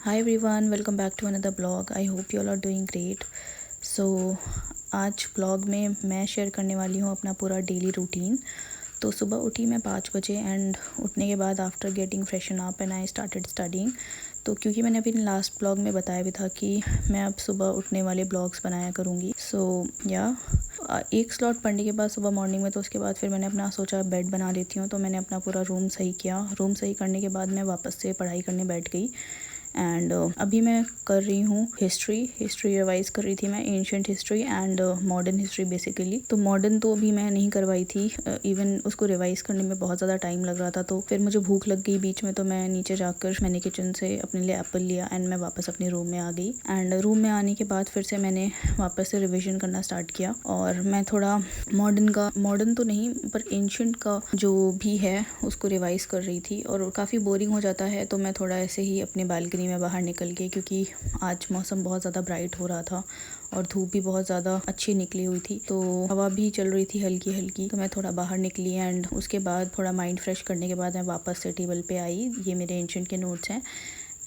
Hi everyone, welcome back to another blog. I hope you all are doing great. So आज blog में मैं share करने वाली हूँ अपना पूरा डेली रूटीन। तो सुबह उठी मैं 5 बजे एंड उठने के बाद after getting freshen up and I started studying. तो क्योंकि मैंने अभी लास्ट ब्लॉग में बताया भी था कि मैं अब सुबह उठने वाले ब्लॉग्स बनाया करूँगी। एक स्लॉट पढ़ने के बाद सुबह मॉर्निंग में, तो उसके बाद फिर मैंने अपना सोचा बेड बना लेती हूँ। तो मैंने अपना पूरा रूम सही किया। रूम सही करने के बाद मैं वापस से पढ़ाई करने बैठ गई। एंड अभी मैं कर रही हूँ हिस्ट्री रिवाइज़ कर रही थी मैं, ancient history and modern history basically. तो मॉडर्न तो अभी मैं नहीं करवाई थी, इवन उसको रिवाइज़ करने में बहुत ज़्यादा टाइम लग रहा था। तो फिर मुझे भूख लग गई बीच में, तो मैं नीचे जाकर मैंने किचन से अपने लिए एप्पल लिया एंड मैं वापस अपने रूम में आ गई। एंड रूम में आने के बाद फिर से मैंने वापस से रिविज़न करना स्टार्ट किया और मैं थोड़ा मॉडर्न तो नहीं पर एंशिएंट का जो भी है उसको रिवाइज़ कर रही थी। और काफ़ी बोरिंग हो जाता है, तो मैं थोड़ा ऐसे ही अपने बालकनी में बाहर निकल के, क्योंकि आज मौसम बहुत ज़्यादा ब्राइट हो रहा था और धूप भी बहुत ज़्यादा अच्छी निकली हुई थी, तो हवा भी चल रही थी हल्की हल्की। तो मैं थोड़ा बाहर निकली एंड उसके बाद थोड़ा माइंड फ्रेश करने के बाद मैं वापस से टेबल पे आई। ये मेरे एंशिएंट के नोट्स हैं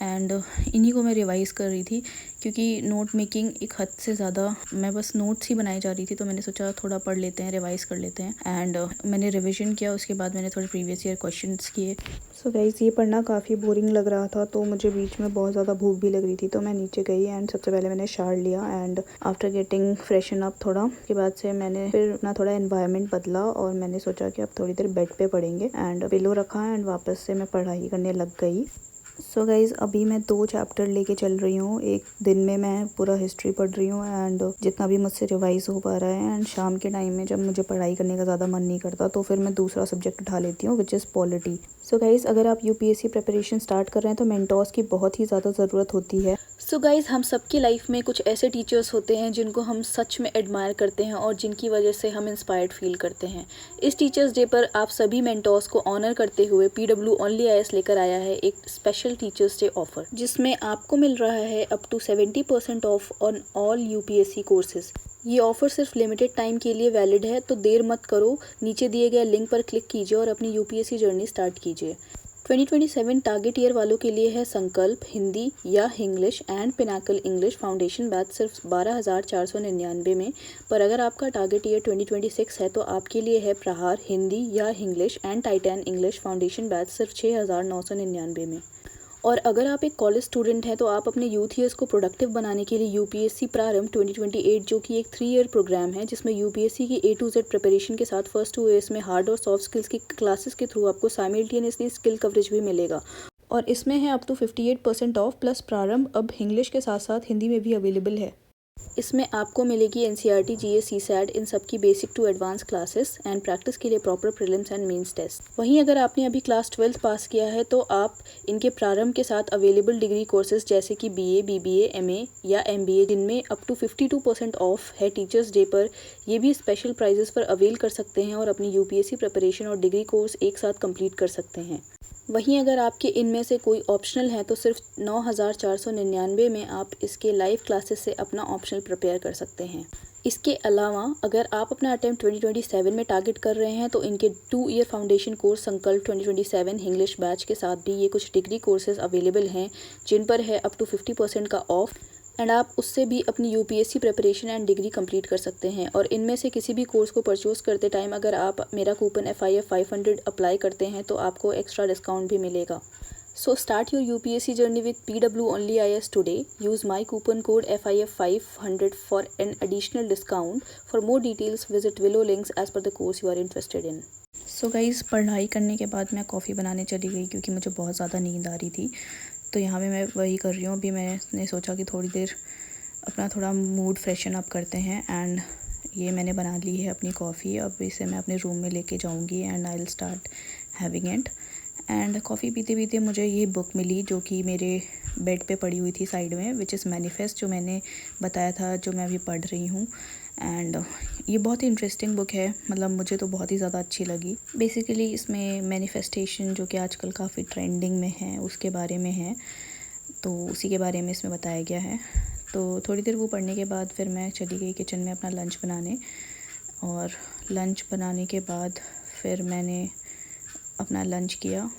एंड इन्हीं को मैं रिवाइज़ कर रही थी, क्योंकि नोट मेकिंग एक हद से ज़्यादा मैं बस नोट्स ही बनाई जा रही थी। तो मैंने सोचा थोड़ा पढ़ लेते हैं, रिवाइज़ कर लेते हैं। एंड मैंने रिवीजन किया। उसके बाद मैंने थोड़े प्रीवियस ईयर क्वेश्चंस किए। सो गाइस, ये पढ़ना काफ़ी बोरिंग लग रहा था, तो मुझे बीच में बहुत ज़्यादा भूख भी लग रही थी। तो मैं नीचे गई एंड सबसे पहले मैंने शावर लिया and after getting freshen up थोड़ा के बाद से मैंने फिर अपना थोड़ा एनवायरनमेंट बदला और मैंने सोचा कि अब थोड़ी देर बेड पे पढ़ेंगे एंड पिलो रखा एंड वापस से मैं पढ़ाई करने लग गई। सो गाइज़, अभी मैं 2 चैप्टर लेके चल रही हूँ। एक दिन में मैं पूरा हिस्ट्री पढ़ रही हूँ एंड जितना भी मुझसे रिवाइज हो पा रहा है, एंड शाम के टाइम में जब मुझे पढ़ाई करने का ज़्यादा मन नहीं करता तो फिर मैं दूसरा सब्जेक्ट उठा लेती हूँ, which is polity. So guys, अगर आप यूपीएससी प्रिपरेशन स्टार्ट कर रहे हैं तो मेंटोर्स की बहुत ही ज़्यादा ज़रूरत होती है। सो गाइज़, हम सबकी लाइफ में कुछ ऐसे टीचर्स होते हैं जिनको हम सच में एडमायर करते हैं और जिनकी वजह से हम इंस्पायर्ड फील करते हैं। इस टीचर्स डे पर आप सभी मेंटोर्स को ऑनर करते हुए पीडब्ल्यू ओनली आईएएस लेकर आया है एक स्पेशल टीचर्स डे ऑफर, जिसमें आपको मिल रहा है up to 70% off on all UPSC courses. ये ऑफर सिर्फ लिमिटेड टाइम के लिए वैलिड है, तो देर मत करो, नीचे दिए गए लिंक पर क्लिक कीजिए और अपनी यूपीएससी जर्नी स्टार्ट कीजिए। 2027 टारगेट ईयर वालों के लिए है संकल्प हिंदी या English and Pinnacle English foundation batch सिर्फ 12,499 में। पर अगर आपका टारगेट ईयर 2026 है तो आपके लिए है प्रहार हिंदी या English and titan English foundation batch सिर्फ 6,999 में। और अगर आप एक कॉलेज स्टूडेंट हैं तो आप अपने यूथ ईयर्स को प्रोडक्टिव बनाने के लिए यूपीएससी प्रारंभ 2028, जो कि एक 3 ईयर प्रोग्राम है जिसमें यूपीएससी की A to Z प्रिपरेशन के साथ फर्स्ट 2 ईयर्स में हार्ड और सॉफ्ट स्किल्स की क्लासेस के थ्रू आपको साइमल्टेनियसली स्किल कवरेज भी मिलेगा। और इसमें है अप टू 58% ऑफ, प्लस प्रारंभ अब इंग्लिश के साथ साथ हिंदी में भी अवेलेबल है। इसमें आपको मिलेगी एनसीईआरटी, जीएस, सीसैट, इन सब की basic to advance classes and practice के लिए proper prelims and mains test. वहीं अगर आपने अभी क्लास 12 पास किया है तो आप इनके प्रारंभ के साथ अवेलेबल डिग्री कोर्सेज जैसे कि बीए, बीबीए, एमए या एमबीए, जिनमें अप टू 52% ऑफ है टीचर्स डे पर, ये भी स्पेशल प्राइजेस पर अवेल कर सकते हैं और अपनी यूपीएससी प्रिपरेशन और डिग्री कोर्स एक साथ कंप्लीट कर सकते हैं। वहीं अगर आपके इनमें से कोई ऑप्शनल है तो सिर्फ 9,499 में आप इसके लाइव क्लासेस से अपना ऑप्शनल प्रिपेयर कर सकते हैं। इसके अलावा अगर आप अपना अटेम्प्ट 2027 में टारगेट कर रहे हैं तो इनके 2 ईयर फाउंडेशन कोर्स संकल्प 2027 इंग्लिश बैच के साथ भी ये कुछ डिग्री कोर्सेज अवेलेबल हैं, जिन पर है अप टू 50% का ऑफ एंड आप उससे भी अपनी UPSC preparation and degree complete कर सकते हैं। और इनमें से किसी भी कोर्स को परचेज करते टाइम अगर आप मेरा कूपन FIF 500 अप्लाई करते हैं तो आपको एक्स्ट्रा डिस्काउंट भी मिलेगा। So start your UPSC journey with PW Only IS today. Use my coupon code FIF 500 for an additional discount. For more details, visit Willow links as per the course you are interested in. So guys, पढ़ाई करने के बाद मैं coffee बनाने चली गई क्योंकि मुझे बहुत ज़्यादा नींद आ रही थी। तो यहाँ पे मैं वही कर रही हूँ। अभी मैंने सोचा कि थोड़ी देर अपना थोड़ा मूड फ्रेशन अप करते हैं एंड ये मैंने बना ली है अपनी कॉफ़ी। अब इसे मैं अपने रूम में लेके जाऊँगी and I will start having it. And coffee पीते पीते मुझे ये बुक मिली जो कि मेरे बेड पे पड़ी हुई थी साइड में, विच इज़ मैनिफेस्ट, जो मैंने बताया था जो मैं अभी पढ़ रही हूँ। एंड ये बहुत ही इंटरेस्टिंग बुक है, मतलब मुझे तो बहुत ही ज़्यादा अच्छी लगी। बेसिकली इसमें मैनिफेस्टेशन जो कि आजकल काफ़ी ट्रेंडिंग में है उसके बारे में है, तो उसी के बारे में इसमें बताया गया है। तो थोड़ी देर वो पढ़ने के बाद फिर मैं चली गई किचन में अपना लंच बनाने, और लंच बनाने के बाद फिर मैंने अपना लंच किया।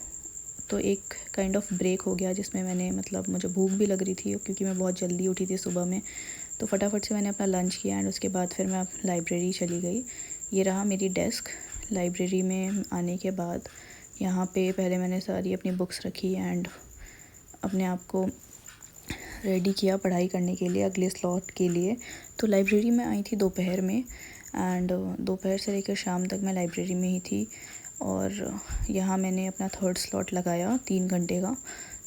तो एक काइंड ऑफ ब्रेक हो गया जिसमें मैंने मतलब मुझे भूख भी लग रही थी क्योंकि मैं बहुत जल्दी उठी थी सुबह में, तो फटाफट से मैंने अपना लंच किया एंड उसके बाद फिर मैं लाइब्रेरी चली गई। ये रहा मेरी डेस्क। लाइब्रेरी में आने के बाद यहाँ पे पहले मैंने सारी अपनी बुक्स रखी एंड अपने आप को रेडी किया पढ़ाई करने के लिए अगले स्लॉट के लिए। तो लाइब्रेरी में आई थी दोपहर में एंड दोपहर से लेकर शाम तक मैं लाइब्रेरी में ही थी और यहाँ मैंने अपना थर्ड स्लॉट लगाया 3 घंटे का,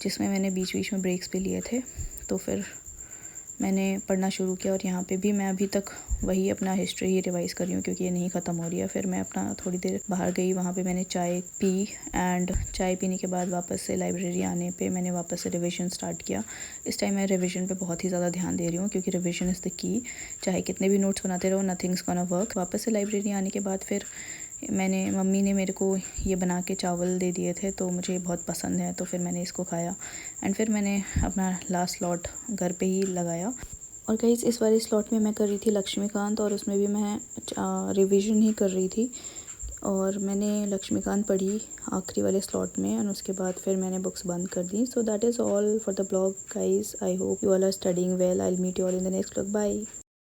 जिसमें मैंने बीच बीच में ब्रेक्स भी लिए थे। तो फिर मैंने पढ़ना शुरू किया और यहाँ पे भी मैं अभी तक वही अपना हिस्ट्री ही रिवाइज़ कर रही हूँ क्योंकि ये नहीं ख़त्म हो रही है। फिर मैं अपना थोड़ी देर बाहर गई, वहाँ पे मैंने चाय पी एंड चाय पीने के बाद वापस से लाइब्रेरी आने पे मैंने वापस से रिवीजन स्टार्ट किया। इस टाइम मैं रिवीजन पे बहुत ही ज़्यादा ध्यान दे रही हूँ क्योंकि रिवीजन इज़ द की। चाहे कितने भी नोट्स बनाते रहो, नथिंग्स गोना वर्क। वापस से लाइब्रेरी आने के बाद फिर मम्मी ने मेरे को ये बना के चावल दे दिए थे, तो मुझे बहुत पसंद है, तो फिर मैंने इसको खाया एंड फिर मैंने अपना लास्ट स्लॉट घर पे ही लगाया। और गाइस इस वाले स्लॉट में मैं कर रही थी लक्ष्मीकांत और उसमें भी मैं रिवीजन ही कर रही थी और मैंने लक्ष्मीकांत पढ़ी आखिरी वाले स्लॉट में और उसके बाद फिर मैंने बुक्स बंद कर दी। So that is all for the blog guys. I hope you all are studying well. I will meet you all in the next blog. Bye.